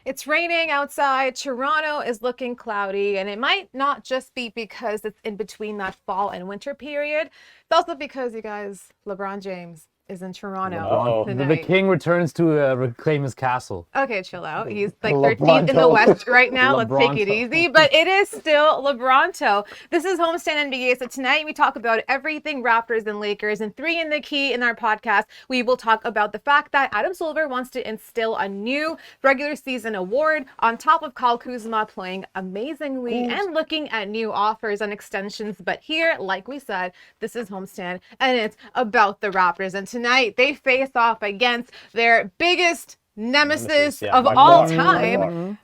It's raining outside. Toronto is looking cloudy, and it might not just be because it's in between that fall and winter period. It's also because, you guys, LeBron James is in Toronto LeBron, the tonight. king returns to reclaim his castle. Okay, chill out. He's like 13th in the LeBronto. West right now. Let's take it LeBronto. easy. But it is still LeBronto. This is Homestand NBA. So tonight we talk about everything Raptors and Lakers. And 3 in the key in our podcast, we will talk about the fact that Adam Silver wants to instill a new regular season award on top of Kyle Kuzma playing amazingly and looking at new offers and extensions. But here, like we said, this is Homestand and it's about the Raptors. And tonight they face off against their biggest nemesis yeah, of by all far, time.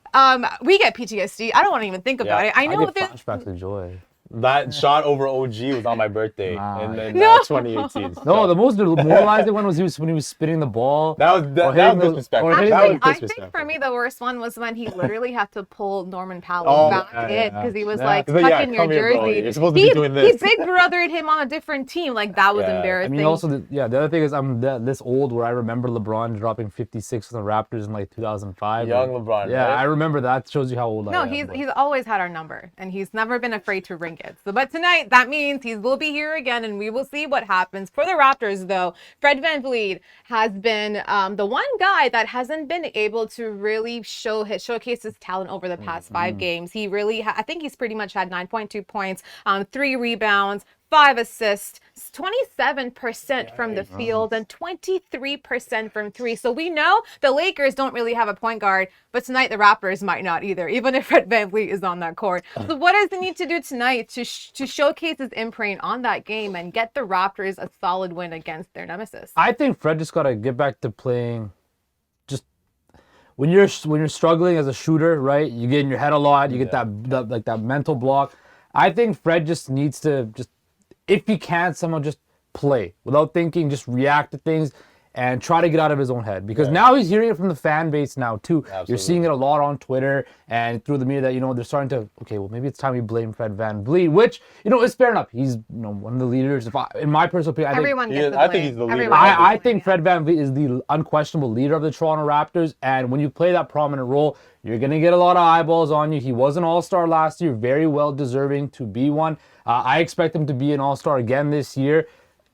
We get PTSD. I don't want to even think about it. I I know get there's flashbacks of joy. That shot over OG was on my birthday in No. 2018. No, the most demoralizing one was when he was spinning the ball. that was Or that hitting was the- disrespectful. or hitting That Actually, was I think disrespectful. for me the worst one was when he literally had to pull Norman Powell Oh, back yeah, in yeah. because he was Yeah. like, He's like, tuck yeah, in your come here, bro. jersey. You're supposed to be doing He this. big brothered him on a different team. Like that was Yeah. I mean, embarrassing. I mean, also, the other thing is I'm this old where I remember LeBron dropping 56 on the Raptors in like 2005. Young LeBron, Yeah, right? I remember that. Shows you how old No, I am. but- he's always had our number, and he's never been afraid to ring it. So, but tonight that means he will be here again, and we will see what happens. For the Raptors, though, Fred VanVleet has been the one guy that hasn't been able to really showcase his talent over the past 5 games. He really, I think he's pretty much had 9.2 points, 3 rebounds, 5 assists, 27% from the field, and 23% from 3. So we know the Lakers don't really have a point guard, but tonight the Raptors might not either, even if Fred VanVleet is on that court. So what does he need to do tonight to showcase his imprint on that game and get the Raptors a solid win against their nemesis? I think Fred just gotta get back to playing. Just when you're struggling as a shooter, right? You get in your head a lot. You get that like that mental block. I think Fred just needs to just, if he can, somehow just play without thinking, just react to things and try to get out of his own head. Because now he's hearing it from the fan base now too. You're seeing it a lot on Twitter and through the media that, they're starting to, okay, well, maybe it's time we blame Fred VanVleet, which, is fair enough. He's, one of the leaders. In my personal opinion, I think Everyone gets the blame. I think he's the leader. Everyone gets the I blame, think yeah. Fred VanVleet is the unquestionable leader of the Toronto Raptors, and when you play that prominent role, you're going to get a lot of eyeballs on you. He was an all-star last year, very well deserving to be one. I expect him to be an all-star again this year.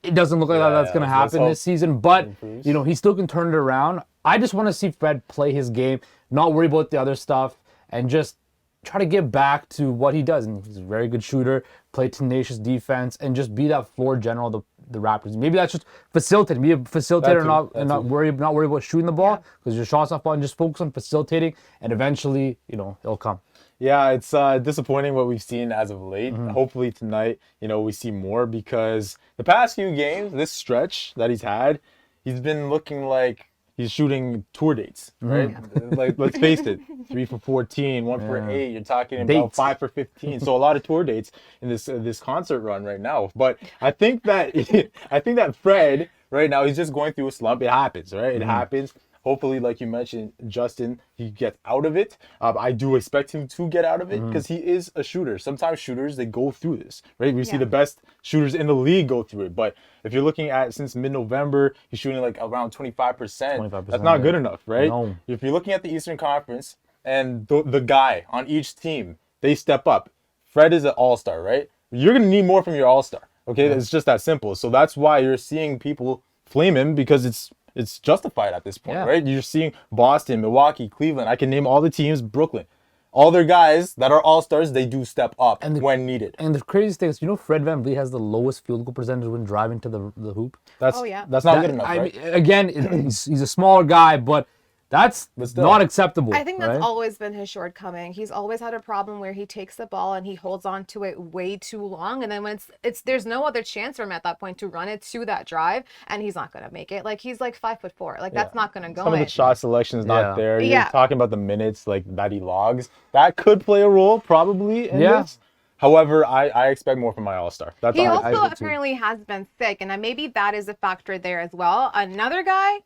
It doesn't look like that's going to happen this season, but, he still can turn it around. I just want to see Fred play his game, not worry about the other stuff, and just try to get back to what he does. And he's a very good shooter, play tenacious defense, and just be that floor general of the Raptors. Maybe that's just facilitating. Be a facilitator and not worry about shooting the ball because your shot's not falling. Just focus on facilitating, and eventually, it'll come. Yeah, it's disappointing what we've seen as of late. Hopefully tonight, we see more because the past few games, this stretch that he's had, he's been looking like he's shooting tour dates, right? Like, let's face it, 3 for 14, 1 for 8. You're talking about Dates. 5 for 15. So a lot of tour dates in this concert run right now. But I think that Fred right now, he's just going through a slump. It happens, right? It happens. Hopefully, like you mentioned, Justin, he gets out of it. I do expect him to get out of it because he is a shooter. Sometimes shooters, they go through this, right? We see the best shooters in the league go through it. But if you're looking at since mid-November, he's shooting like around 25%. That's not good enough, right? No. If you're looking at the Eastern Conference and the guy on each team, they step up. Fred is an all-star, right? You're going to need more from your all-star, okay? It's just that simple. So that's why you're seeing people flame him because it's justified at this point, right? You're seeing Boston, Milwaukee, Cleveland. I can name all the teams, Brooklyn. All their guys that are all-stars, they do step up when needed. And the craziest thing is, Fred VanVleet has the lowest field goal percentage when driving to the hoop. That's not good enough, I right? mean, again, he's a smaller guy, but that's not acceptable. I think that's right? always been his shortcoming. He's always had a problem where he takes the ball and he holds on to it way too long, and then when there's no other chance for him at that point to run it to that drive, and he's not gonna make it. Like he's like 5'4". Like that's not gonna go Some of in. the shot selection is not there. You're Yeah. talking about the minutes like that he logs. That could play a role probably in Yeah. this. However, I expect more from my all-star. That's He all. also apparently has been sick, and maybe that is a factor there as well. Another guy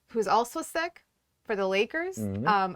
who's also sick, for the Lakers,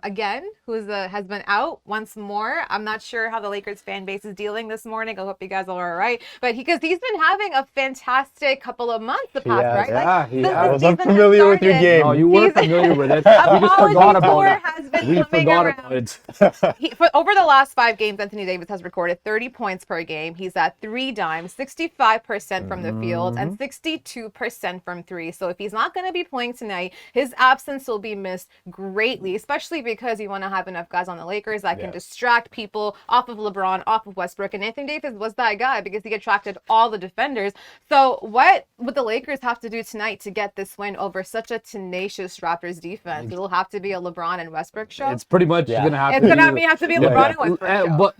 again, has been out once more. I'm not sure how the Lakers fan base is dealing this morning. I hope you guys are all right. But because he's been having a fantastic couple of months the past, right? Yeah, Since I the was season has unfamiliar with your started, game. No, you were familiar with it. We just forgot about it. has been We coming forgot around. about it. Over the last 5 games, Anthony Davis has recorded 30 points per game. He's at 3 dimes, 65% from the field, and 62% from 3. So if he's not going to be playing tonight, his absence will be missed greatly, especially because you want to have enough guys on the Lakers that can distract people off of LeBron, off of Westbrook. And Anthony Davis was that guy because he attracted all the defenders. So what would the Lakers have to do tonight to get this win over such a tenacious Raptors defense? It'll have to be a LeBron and Westbrook show. It's pretty much going to have It's to gonna be. have to be LeBron and Westbrook show. But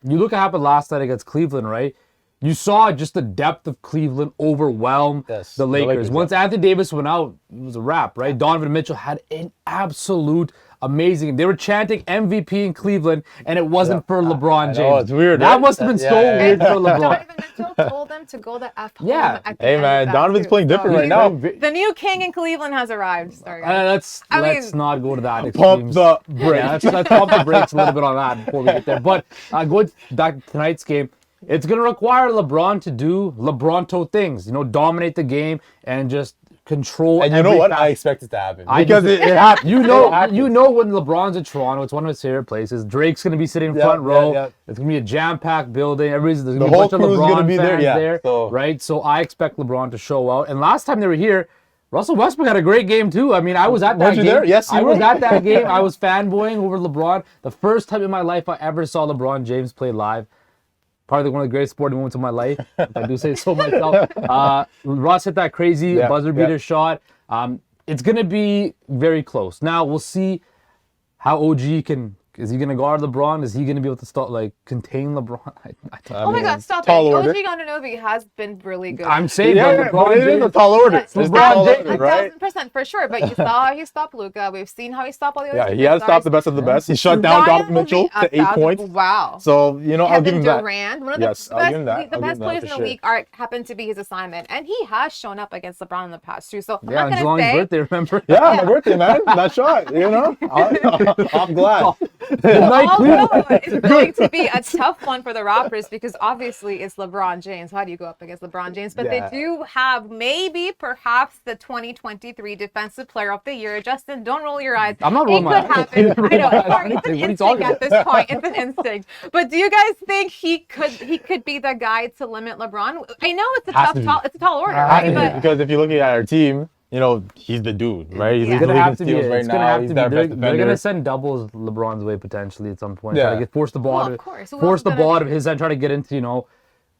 you look at what happened last night against Cleveland, right? You saw just the depth of Cleveland overwhelm the Lakers. Once Anthony Davis went out, it was a wrap, right? Donovan Mitchell had an absolute amazing. They were chanting MVP in Cleveland, and it wasn't for LeBron James. Oh, it's weird. That right? must have been so weird for LeBron. Donovan Mitchell told them to go the F home. Yeah. At the Hey end man, of that Donovan's too. playing different So right now. The new king in Cleveland has arrived. Sorry, guys. Let's not go to that Pump extremes. the brakes. Yeah, let's pump the brakes a little bit on that before we get there. But going back to tonight's game, it's going to require LeBron to do LeBronto things. You know, dominate the game and just control. And you know every what? facet. I expect it to happen I because do- it happened. You know when LeBron's in Toronto, it's one of his favorite places. Drake's gonna be sitting in front row. It's gonna be a jam-packed building. There's gonna be a bunch of whole crew's LeBron gonna be fans there, so. right? So I expect LeBron to show out. And last time they were here, Russell Westbrook had a great game too. I mean, I was at that Weren't you game. there? Yes, you I was were. at that game. I was fanboying over LeBron. The first time in my life I ever saw LeBron James play live. Probably one of the greatest sporting moments of my life, if I do say so myself. Russ hit that crazy buzzer beater shot. It's going to be very close. Now, we'll see how OG can... Is he going to guard LeBron? Is he going to be able to contain LeBron? Oh my God, stop it. tall OG order. Anunoby has been really good. I'm saying Yeah, but but LeBron it is a James... tall order. Yes. It's LeBron tall James- order, right? 1,000% for sure. But you saw how he stopped Luka. We've seen how he stopped all the other Yeah, he has stopped the best of the best. He shut down Donovan Mitchell to 8 points. Wow. So, you know, I'll give Kevin him that. Durant, one of the Yes, I'll give him that. best, the I'll give best him that players for in the sure. league happened to be his assignment, and he has shown up against LeBron in the past too. So I'm Yeah, not on gonna Jelani's say. birthday, remember? Yeah, my birthday, man. That shot, you know? I'm glad. Good night, Cleveland. Although it's going to be a tough one for the Raptors because obviously it's LeBron James. How do you go up against LeBron James? But Yeah. they do have perhaps the 2023 Defensive Player of the Year. Justin, don't roll your eyes. I'm not rolling my It eyes. could happen. I know. Sorry, What are it's an you instinct talking at this point. It's an instinct. But do you guys think he could be the guy to limit LeBron? I know it's a Has to be. it's a tall order, right? But Because if you're looking at our team, you know, he's the dude, right? He's Yeah. It's the gonna league in have to be. steals right It's gonna now. have He's to be. our They're best gonna defender. send doubles LeBron's way potentially at some point. Yeah. Try to force the ball Well, out of course. Who force else the gonna ball out do of his end. Try to get into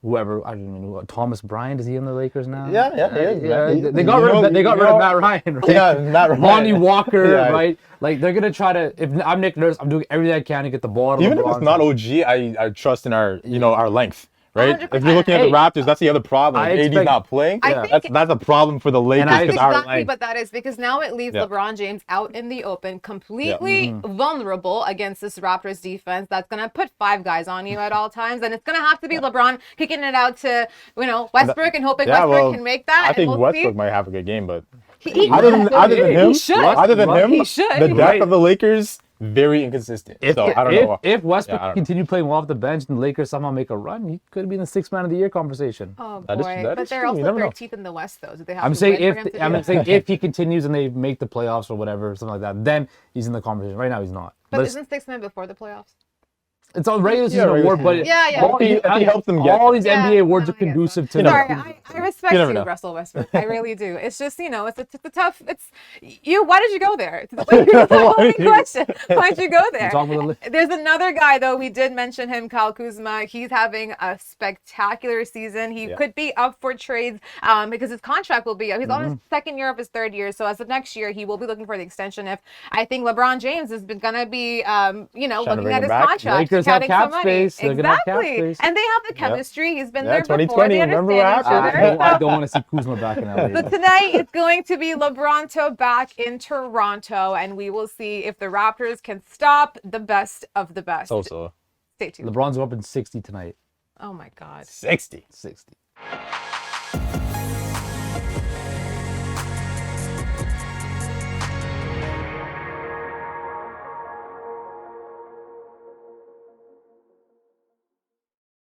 whoever. I don't know. Thomas Bryant, is he in the Lakers now? Yeah, he is, man. They got rid of Matt Ryan. Right? Yeah, Matt Ryan. Lonnie Walker, Yeah. right? Like they're gonna try to. If I'm Nick Nurse, I'm doing everything I can to get the ball out of Even if LeBron's it's not hand. OG, I trust in our length, right? 100%. If you're looking at the Raptors, that's the other problem. I If AD's expect- not playing. I think- That's a problem for the Lakers I- because our Exactly length. what that is, because now it leaves Yeah. LeBron James out in the open, completely vulnerable against this Raptors defense that's going to put 5 guys on you at all times. And it's going to have to be LeBron kicking it out to, Westbrook and hoping Westbrook can make that. I think and we'll Westbrook see. might have a good game, but He- other than him, He should. He should. the depth Right. of the Lakers very inconsistent. So I don't know. If Westbrook Yeah, I don't know. continued playing well off the bench and the Lakers somehow make a run, he could be in the 6th man of the year conversation. Oh, That is- boy. that But is they're true. You also never know. 13th in the West, though. Do they have I'm to saying win for him to do I'm that? saying if he continues and they make the playoffs or whatever, something like that, then he's in the conversation. Right now, he's not. But Let's- isn't 6 men before the playoffs? It's a regular season regular award, but season. Yeah. all these- If he helps them get all these Yeah, NBA awards no, are I get conducive to You never Sorry, know. I respect You never you, know. Russell Westbrook. I really do. It's just, it's a tough. Why did you go there? That's the only question. Why did you go there? Talk with the- There's another guy though. We did mention him, Kyle Kuzma. He's having a spectacular season. He could be up for trades because his contract will be up. He's on his 2nd year of his 3rd year. So as of next year, he will be looking for the extension. If I think LeBron James is gonna be, looking bring at him his back. contract, Lakers have counting cap some money. space. They're gonna have cap Exactly. space. And they have the chemistry. He's been Yeah, there before. 2020, They remember understand what each happened? other. I don't want to see Kuzma back in LA. So tonight it's going to be LeBronto back in Toronto, and we will see if the Raptors can stop the best of the best. So Stay tuned. LeBron's up in 60 tonight. Oh my God. 60. 60.